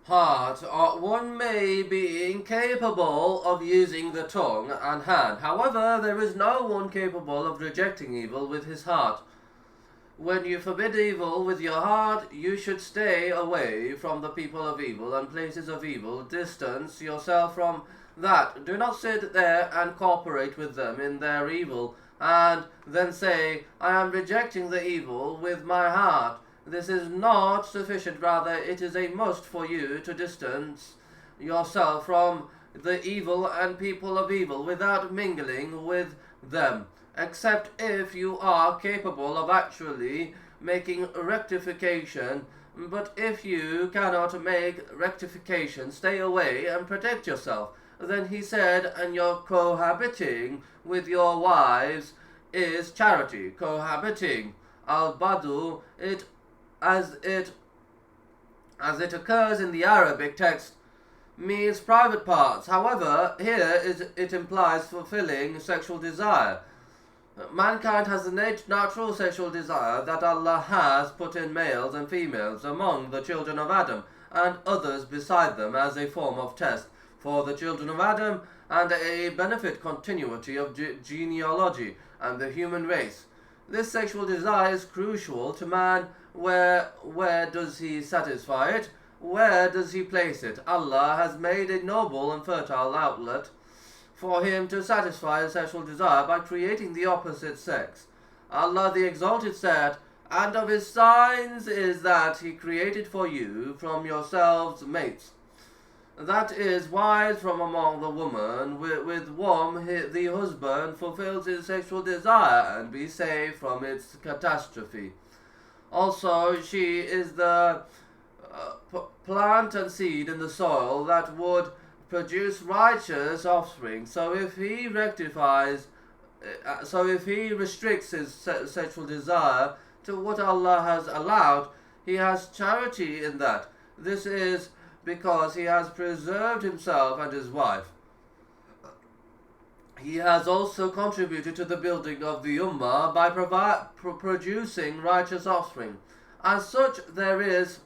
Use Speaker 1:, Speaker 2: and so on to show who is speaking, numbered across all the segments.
Speaker 1: heart, one may be incapable of using the tongue and hand. However, there is no one capable of rejecting evil with his heart. When you forbid evil with your heart, you should stay away from the people of evil and places of evil. Distance yourself from that. Do not sit there and cooperate with them in their evil, and then say, I am rejecting the evil with my heart. This is not sufficient. Rather, it is a must for you to distance yourself from the evil and people of evil without mingling with them, except if you are capable of actually making rectification. But if you cannot make rectification, stay away and protect yourself. Then he said, and your cohabiting with your wives is charity. Cohabiting, al-badu, as it occurs in the Arabic text, means private parts. However, here it implies fulfilling sexual desire. Mankind has the natural sexual desire that Allah has put in males and females among the children of Adam and others beside them as a form of test for the children of Adam and a benefit continuity of genealogy and the human race. This sexual desire is crucial to man. Where does he satisfy it? Where does he place it? Allah has made a noble and fertile outlet for him to satisfy his sexual desire by creating the opposite sex. Allah the Exalted said, and of his signs is that he created for you from yourselves mates, that is, wives from among the women, with whom the husband fulfills his sexual desire and be saved from its catastrophe. Also, she is the plant and seed in the soil that would produce righteous offspring. So if he restricts his sexual desire to what Allah has allowed, he has charity in that. This is because he has preserved himself and his wife. He has also contributed to the building of the Ummah by producing righteous offspring. As such, there is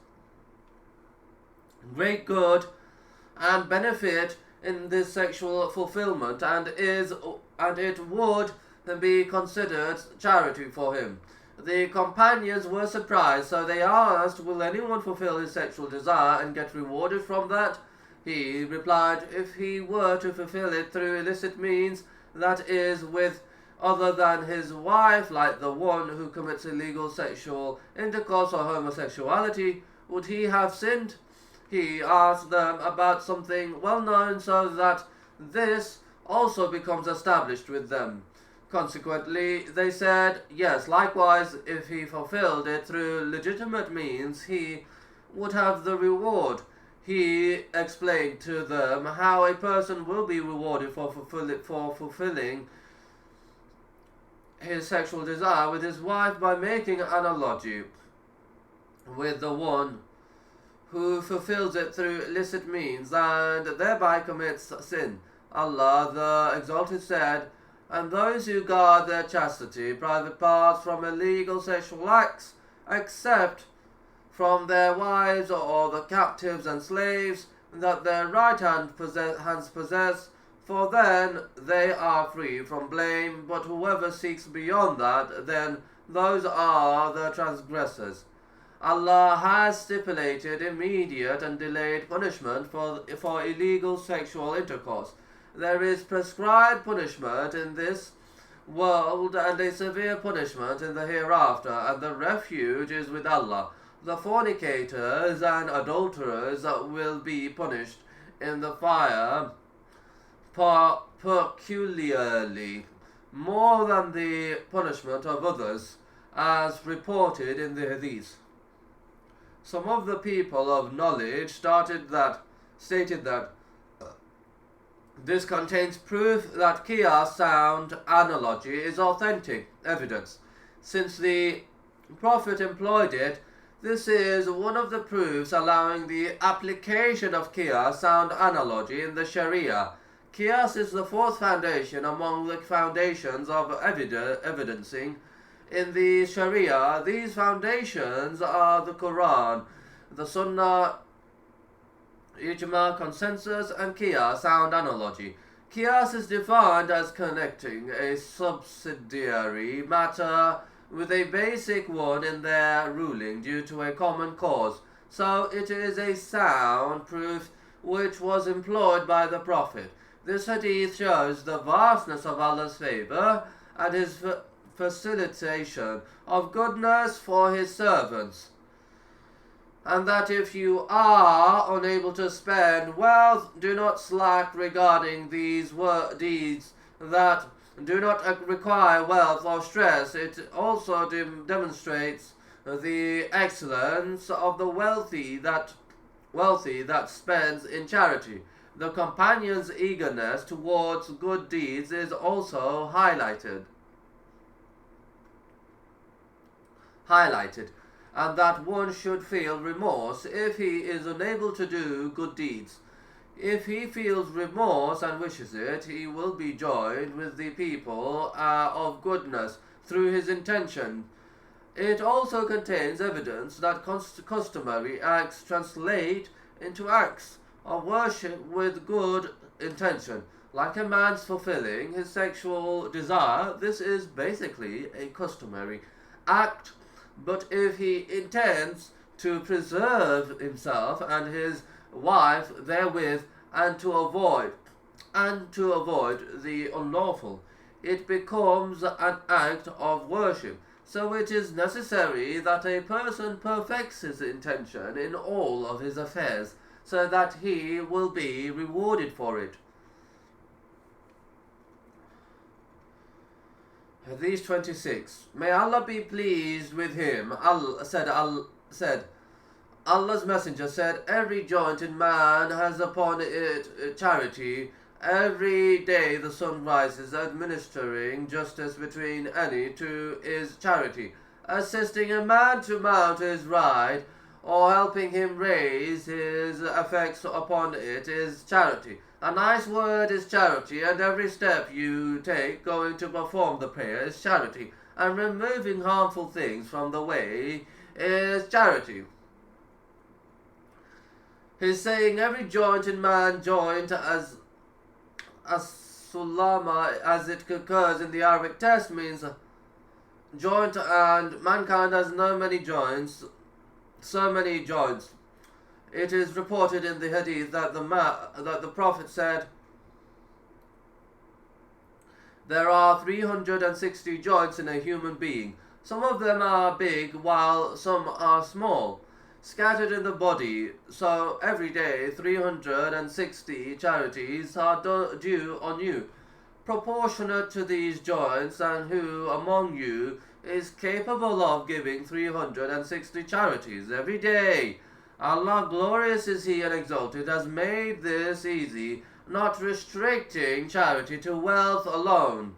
Speaker 1: great good and benefit in this sexual fulfillment, and it would be considered charity for him. The companions were surprised, so they asked, will anyone fulfill his sexual desire and get rewarded from that? He replied, if he were to fulfill it through illicit means, that is, with other than his wife, like the one who commits illegal sexual intercourse or homosexuality, would he have sinned? He asked them about something well known so that this also becomes established with them. Consequently, they said, yes, likewise, if he fulfilled it through legitimate means, he would have the reward. He explained to them how a person will be rewarded for fulfilling his sexual desire with his wife by making an analogy with the one who fulfills it through illicit means and thereby commits sin. Allah the Exalted said, and those who guard their chastity, private parts, from illegal sexual acts, except from their wives or the captives and slaves that their right hands possess, for then they are free from blame. But whoever seeks beyond that, then those are the transgressors. Allah has stipulated immediate and delayed punishment for illegal sexual intercourse. There is prescribed punishment in this world and a severe punishment in the hereafter, and the refuge is with Allah. The fornicators and adulterers will be punished in the fire peculiarly, more than the punishment of others, as reported in the Hadith. Some of the people of knowledge stated that this contains proof that qiyas sound analogy is authentic evidence. Since the Prophet employed it, this is one of the proofs allowing the application of qiyas sound analogy in the Sharia. Qiyas is the fourth foundation among the foundations of evidencing in the Sharia. These foundations are the Quran, the Sunnah, ijma, consensus, and qiyas, sound analogy. Qiyas is defined as connecting a subsidiary matter with a basic one in their ruling due to a common cause. So it is a sound proof which was employed by the Prophet. This hadith shows the vastness of Allah's favour and his facilitation of goodness for his servants, and that if you are unable to spend wealth, do not slack regarding these deeds that do not require wealth or stress. It also demonstrates the excellence of the wealthy that spends in charity. The companion's eagerness towards good deeds is also highlighted, and that one should feel remorse if he is unable to do good deeds. If he feels remorse and wishes it, he will be joined with the people of goodness through his intention. It also contains evidence that customary acts translate into acts of worship with good intention. Like a man's fulfilling his sexual desire, this is basically a customary act. But if he intends to preserve himself and his wife therewith, and to avoid the unlawful, it becomes an act of worship. So it is necessary that a person perfects his intention in all of his affairs, so that he will be rewarded for it. Hadith 26. May Allah be pleased with him. Allah's Messenger said, every joint in man has upon it charity. Every day the sun rises, administering justice between any two is charity. Assisting a man to mount his ride, or helping him raise his effects upon it is charity. A nice word is charity, and every step you take going to perform the prayer is charity, and removing harmful things from the way is charity. He's saying every joint in man, joint as sulama, as it occurs in the Arabic text, means joint, and mankind has so many joints. It is reported in the Hadith that the Prophet said, there are 360 joints in a human being. Some of them are big, while some are small, scattered in the body. So every day 360 charities are due on you, proportionate to these joints, and who among you is capable of giving 360 charities every day? Allah, glorious is He and exalted, has made this easy, not restricting charity to wealth alone.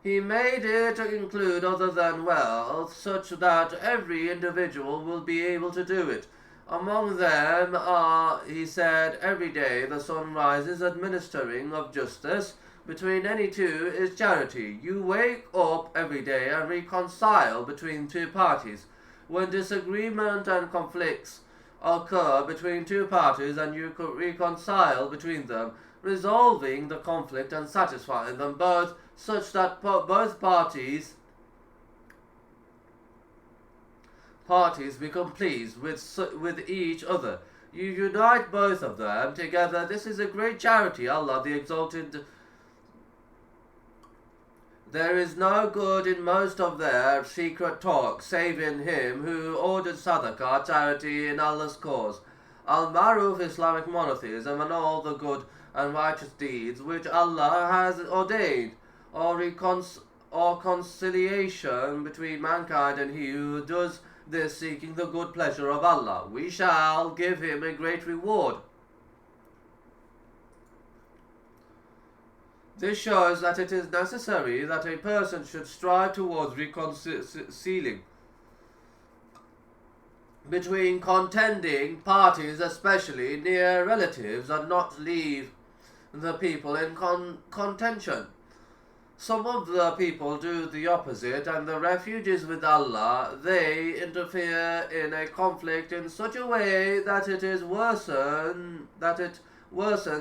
Speaker 1: He made it include other than wealth, such that every individual will be able to do it. Among them are, he said, every day the sun rises, administering of justice between any two is charity. You wake up every day and reconcile between two parties. When disagreement and conflicts occur between two parties, and you reconcile between them, resolving the conflict and satisfying them both, such that both parties become pleased with each other. You unite both of them together. This is a great charity. Allah the Exalted. There is no good in most of their secret talk, save in him who ordered sadaqah, charity in Allah's cause, al-Maruf, Islamic monotheism, and all the good and righteous deeds which Allah has ordained, or conciliation between mankind and he who does this seeking the good pleasure of Allah. We shall give him a great reward. This shows that it is necessary that a person should strive towards reconciling between contending parties, especially near relatives, and not leave the people in contention. Some of the people do the opposite, and the refugees with Allah, they interfere in a conflict in such a way that it worsens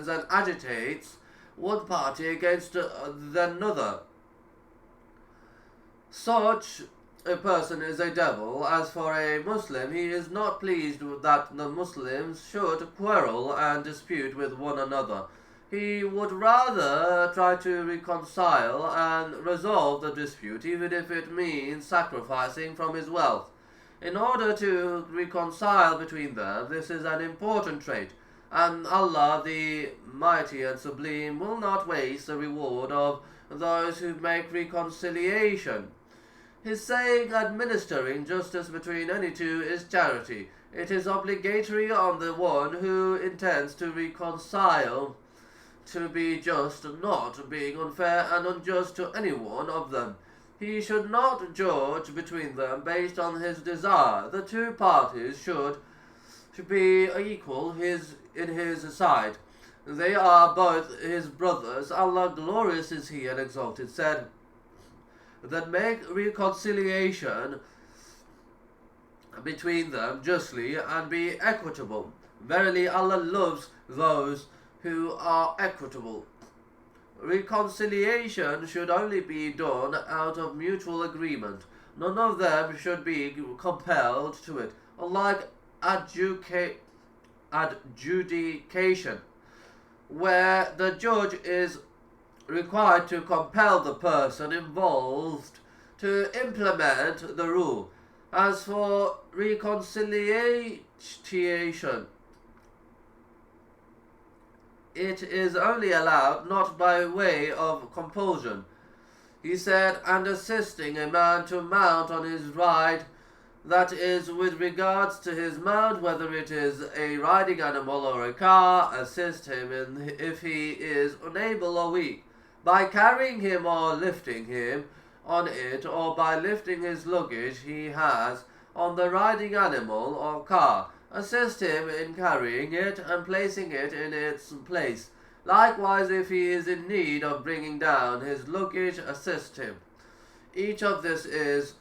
Speaker 1: and agitates one party against another. Such a person is a devil. As for a Muslim, he is not pleased that the Muslims should quarrel and dispute with one another. He would rather try to reconcile and resolve the dispute, even if it means sacrificing from his wealth. In order to reconcile between them, this is an important trait, and Allah, the Mighty and Sublime, will not waste the reward of those who make reconciliation. His saying, administering justice between any two, is charity. It is obligatory on the one who intends to reconcile to be just, not being unfair and unjust to any one of them. He should not judge between them based on his desire. The two parties should be equal in his sight. They are both his brothers. Allah, glorious is He and exalted, said that make reconciliation between them justly and be equitable. Verily, Allah loves those who are equitable. Reconciliation should only be done out of mutual agreement. None of them should be compelled to it. Unlike adjudication, where the judge is required to compel the person involved to implement the rule. As for reconciliation, it is only allowed not by way of compulsion. He said, and assisting a man to mount on his ride, that is, with regards to his mount, whether it is a riding animal or a car, assist him if he is unable or weak, by carrying him or lifting him on it, or by lifting his luggage he has on the riding animal or car. Assist him in carrying it and placing it in its place. Likewise, if he is in need of bringing down his luggage, assist him. Each of this is